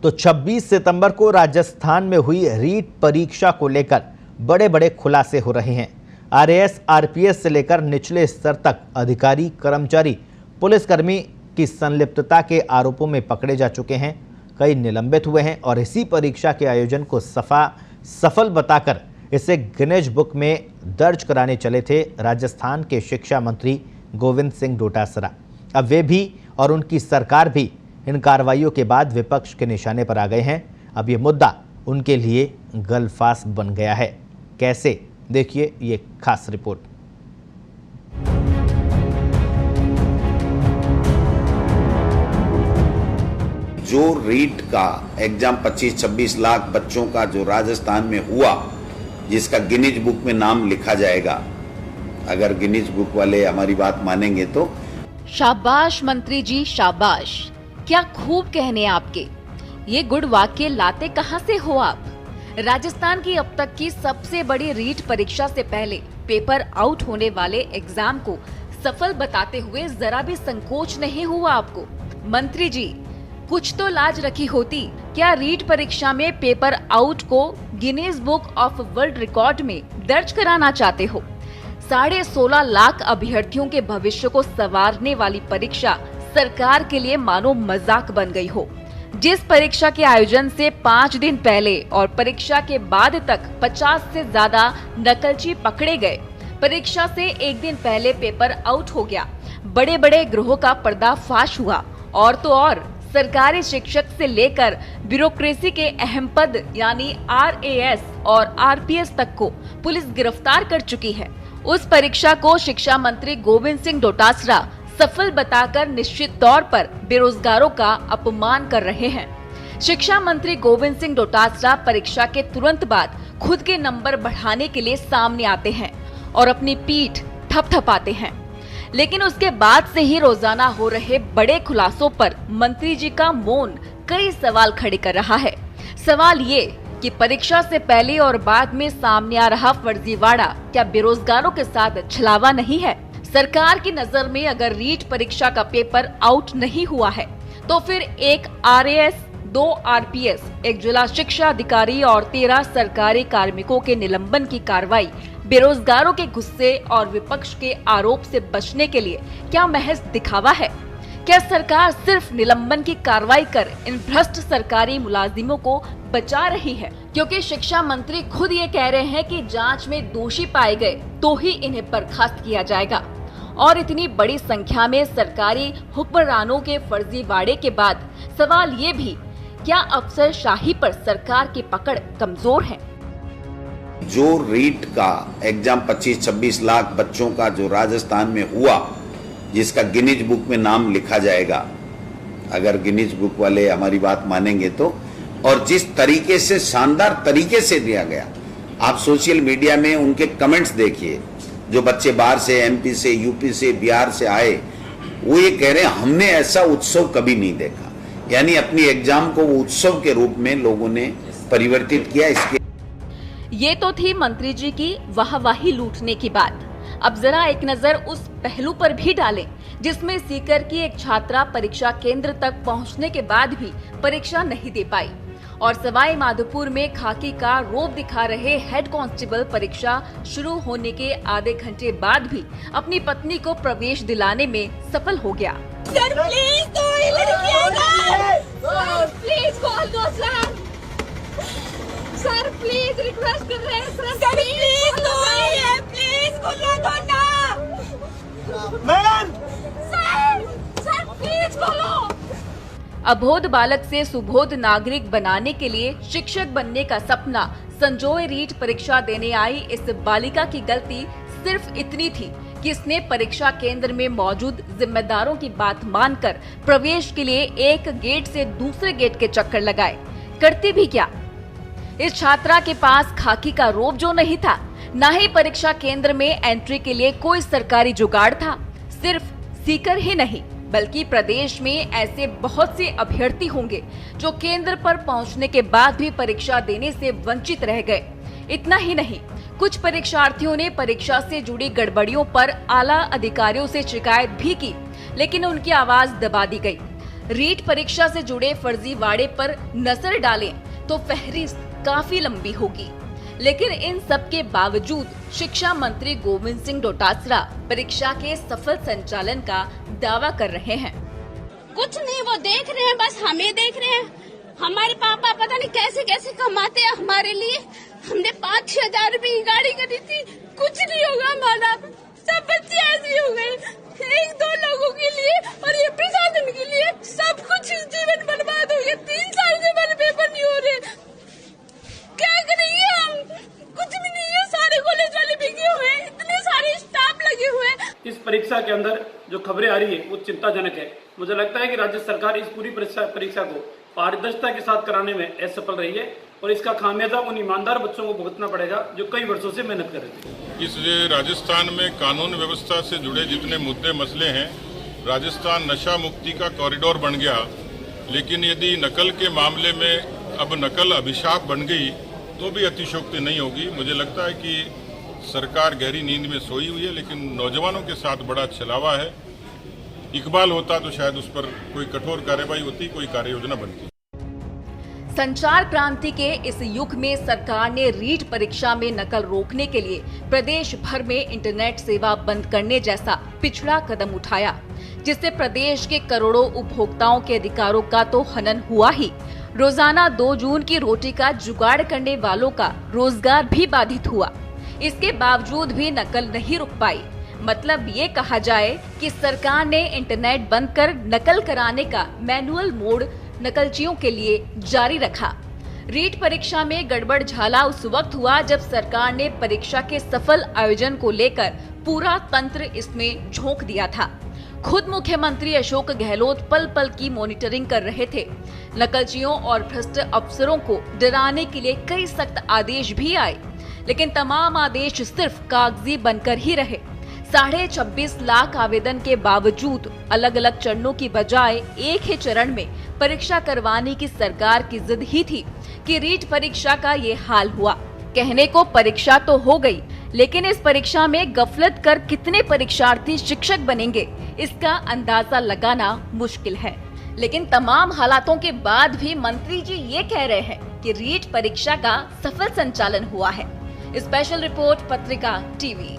तो 26 सितंबर को राजस्थान में हुई रीट परीक्षा को लेकर बड़े बड़े खुलासे हो रहे हैं। आरएएस, आरपीएस से लेकर निचले स्तर तक अधिकारी, कर्मचारी, पुलिसकर्मी की संलिप्तता के आरोपों में पकड़े जा चुके हैं। कई निलंबित हुए हैं और इसी परीक्षा के आयोजन को सफल बताकर इसे गिनीज बुक में दर्ज कराने चले थे राजस्थान के शिक्षा मंत्री गोविंद सिंह डोटासरा। अब वे भी और उनकी सरकार भी इन कार्रवाइयों के बाद विपक्ष के निशाने पर आ गए हैं। अब ये मुद्दा उनके लिए गलफास बन गया है। कैसे, देखिए ये खास रिपोर्ट। जो रीट का एग्जाम 25-26 लाख बच्चों का जो राजस्थान में हुआ, जिसका गिनीज बुक में नाम लिखा जाएगा, अगर गिनीज बुक वाले हमारी बात मानेंगे तो। शाबाश मंत्री जी, शाबाश। क्या खूब कहने आपके। ये गुड वाक्य लाते कहां से हो आप? राजस्थान की अब तक की सबसे बड़ी रीट परीक्षा से पहले पेपर आउट होने वाले एग्जाम को सफल बताते हुए जरा भी संकोच नहीं हुआ आपको। मंत्री जी, कुछ तो लाज रखी होती। क्या रीट परीक्षा में पेपर आउट को Guinness book of world record में दर्ज कराना चाहते हो? 16.5 लाख अभ्यर्थियों के भविष्य को संवारने वाली परीक्षा सरकार के लिए मानो मजाक बन गई हो। जिस परीक्षा के आयोजन से 5 दिन पहले और परीक्षा के बाद तक 50 से ज्यादा नकलची पकड़े गए, परीक्षा से एक दिन पहले पेपर आउट हो गया। बड़े बड़े गिरोह का पर्दाफाश हुआ और तो और सरकारी शिक्षक से लेकर ब्यूरोक्रेसी के अहम पद यानी आरएएस और आरपीएस तक को पुलिस गिरफ्तार कर चुकी है। उस परीक्षा को शिक्षा मंत्री गोविंद सिंह डोटासरा सफल बताकर निश्चित तौर पर बेरोजगारों का अपमान कर रहे हैं। शिक्षा मंत्री गोविंद सिंह डोटासरा परीक्षा के तुरंत बाद खुद के नंबर बढ़ाने के लिए सामने आते हैं और अपनी पीठ थपथपाते हैं, लेकिन उसके बाद से ही रोजाना हो रहे बड़े खुलासों पर मंत्री जी का मौन कई सवाल खड़े कर रहा है। सवाल ये कि परीक्षा से पहले और बाद में सामने आ रहा फर्जीवाड़ा क्या बेरोजगारों के साथ छलावा नहीं है? सरकार की नजर में अगर रीट परीक्षा का पेपर आउट नहीं हुआ है तो फिर एक आरएएस, 2 आरपीएस, एक जिला शिक्षा अधिकारी और 13 सरकारी कार्मिकों के निलंबन की कार्रवाई बेरोजगारों के गुस्से और विपक्ष के आरोप से बचने के लिए क्या महज दिखावा है? क्या सरकार सिर्फ निलंबन की कार्रवाई कर इन भ्रष्ट सरकारी मुलाजिमों को बचा रही है? क्योंकि शिक्षा मंत्री खुद ये कह रहे हैं कि जांच में दोषी पाए गए तो ही इन्हें बर्खास्त किया जाएगा। और इतनी बड़ी संख्या में सरकारी हुक्मरानों के फर्जीवाड़े के बाद सवाल ये भी, क्या अफसरशाही पर सरकार की पकड़ कमजोर है? जो रीट का एग्जाम 25-26 लाख बच्चों का जो राजस्थान में हुआ, जिसका गिनीज बुक में नाम लिखा जाएगा, अगर गिनीज बुक वाले हमारी बात मानेंगे तो, और जिस तरीके से, शानदार तरीके से दिया गया, आप सोशल मीडिया में उनके कमेंट्स देखिए। जो बच्चे बाहर से, एमपी से, यूपी से, बिहार से आए, वो ये कह रहे हैं हमने ऐसा उत्सव कभी नहीं देखा। यानी अपनी एग्जाम को उत्सव के रूप में लोगों ने परिवर्तित किया। इसके ये तो थी मंत्री जी की वाहवाही लूटने की बात। अब जरा एक नजर उस पहलू पर भी डालें जिसमें सीकर की एक छात्रा परीक्षा केंद्र तक पहुंचने के बाद भी परीक्षा नहीं दे पाई और सवाई माधोपुर में खाकी का रोब दिखा रहे हेड कांस्टेबल परीक्षा शुरू होने के आधे घंटे बाद भी अपनी पत्नी को प्रवेश दिलाने में सफल हो गया। सर प्लीज दो प्लीज कॉल दो सर प्लीज रिक्वेस्ट कर रहे हैं सर प्लीज दो प्लीज खोलो दो ना मैडम सर प्लीज खोलो। अबोध बालक से सुबोध नागरिक बनाने के लिए शिक्षक बनने का सपना संजोए रीट परीक्षा देने आई इस बालिका की गलती सिर्फ इतनी थी कि इसने परीक्षा केंद्र में मौजूद जिम्मेदारों की बात मानकर प्रवेश के लिए एक गेट से दूसरे गेट के चक्कर लगाए। करती भी क्या? इस छात्रा के पास खाकी का रोब जो नहीं था, न ही परीक्षा केंद्र में एंट्री के लिए कोई सरकारी जुगाड़ था। सिर्फ सीकर ही नहीं बल्कि प्रदेश में ऐसे बहुत से अभ्यर्थी होंगे जो केंद्र पर पहुंचने के बाद भी परीक्षा देने से वंचित रह गए। इतना ही नहीं, कुछ परीक्षार्थियों ने परीक्षा से जुड़ी गड़बड़ियों पर आला अधिकारियों से शिकायत भी की, लेकिन उनकी आवाज दबा दी गई। रीट परीक्षा से जुड़े फर्जीवाड़े पर नजर डालें तो फहरिस्त काफी लंबी होगी। लेकिन इन सब के बावजूद शिक्षा मंत्री गोविंद सिंह डोटासरा परीक्षा के सफल संचालन का दावा कर रहे हैं। कुछ नहीं, वो देख रहे हैं, बस हमें देख रहे हैं। हमारे पापा पता नहीं कैसे कैसे कमाते हैं हमारे लिए। हमने 5-6 हजार रुपए की गाड़ी करी थी, कुछ नहीं होगा हमारा। सब बच्चे ऐसे हो गए, 1-2 लोगों के लिए और ये प्रशासन के लिए सब कुछ जीवन बर्बाद हो गया। 3 साल से हमारे पेपर नहीं हो रहे, क्या करेंगे हम? कुछ भी नहीं है, सारे कॉलेज वाले बिके हुए हैं, इतने सारे स्टाफ लगे हुए हैं। इस परीक्षा के अंदर जो खबरें आ रही है वो चिंताजनक है। मुझे लगता है कि राज्य सरकार इस पूरी परीक्षा को पारदर्शिता के साथ कराने में असफल रही है और इसका खामियाजा उन ईमानदार बच्चों को भुगतना पड़ेगा जो कई वर्षों से मेहनत कर रहे थे। इस राजस्थान में कानून व्यवस्था से जुड़े जितने मुद्दे मसले हैं, राजस्थान नशा मुक्ति का कॉरिडोर बन गया, लेकिन यदि नकल के मामले में अब नकल अभिशाप बन गई तो भी अतिशयोक्ति नहीं होगी। मुझे लगता है कि सरकार गहरी नींद में सोई हुई है, लेकिन नौजवानों के साथ बड़ा छलावा है। इकबाल होता तो शायद उस पर कोई कठोर कार्रवाई होती, कोई कार्य योजना बनती। संचार क्रांति के इस युग में सरकार ने रीट परीक्षा में नकल रोकने के लिए प्रदेश भर में इंटरनेट सेवा बंद करने जैसा पिछड़ा कदम उठाया, जिससे प्रदेश के करोड़ों उपभोक्ताओं के अधिकारों का तो हनन हुआ ही, रोजाना 2 जून की रोटी का जुगाड़ करने वालों का रोजगार भी बाधित हुआ। इसके बावजूद भी नकल नहीं रुक पाई। मतलब ये कहा जाए कि सरकार ने इंटरनेट बंद कर नकल कराने का मैनुअल मोड नकलचियों के लिए जारी रखा। रीट परीक्षा में गड़बड़ झाला उस वक्त हुआ जब सरकार ने परीक्षा के सफल आयोजन को लेकर पूरा तंत्र इसमें झोंक दिया था। खुद मुख्यमंत्री अशोक गहलोत पल पल की मॉनिटरिंग कर रहे थे। नकलचियों और भ्रष्ट अफसरों को डराने के लिए कई सख्त आदेश भी आए, लेकिन तमाम आदेश सिर्फ कागजी बनकर ही रहे। 26.5 लाख आवेदन के बावजूद अलग अलग चरणों की बजाय एक ही चरण में परीक्षा करवाने की सरकार की जिद ही थी कि रीट परीक्षा का ये हाल हुआ। कहने को परीक्षा तो हो गई, लेकिन इस परीक्षा में गफलत कर कितने परीक्षार्थी शिक्षक बनेंगे, इसका अंदाजा लगाना मुश्किल है। लेकिन तमाम हालातों के बाद भी मंत्री जी ये कह रहे हैं कि रीट परीक्षा का सफल संचालन हुआ है। स्पेशल रिपोर्ट पत्रिका टीवी।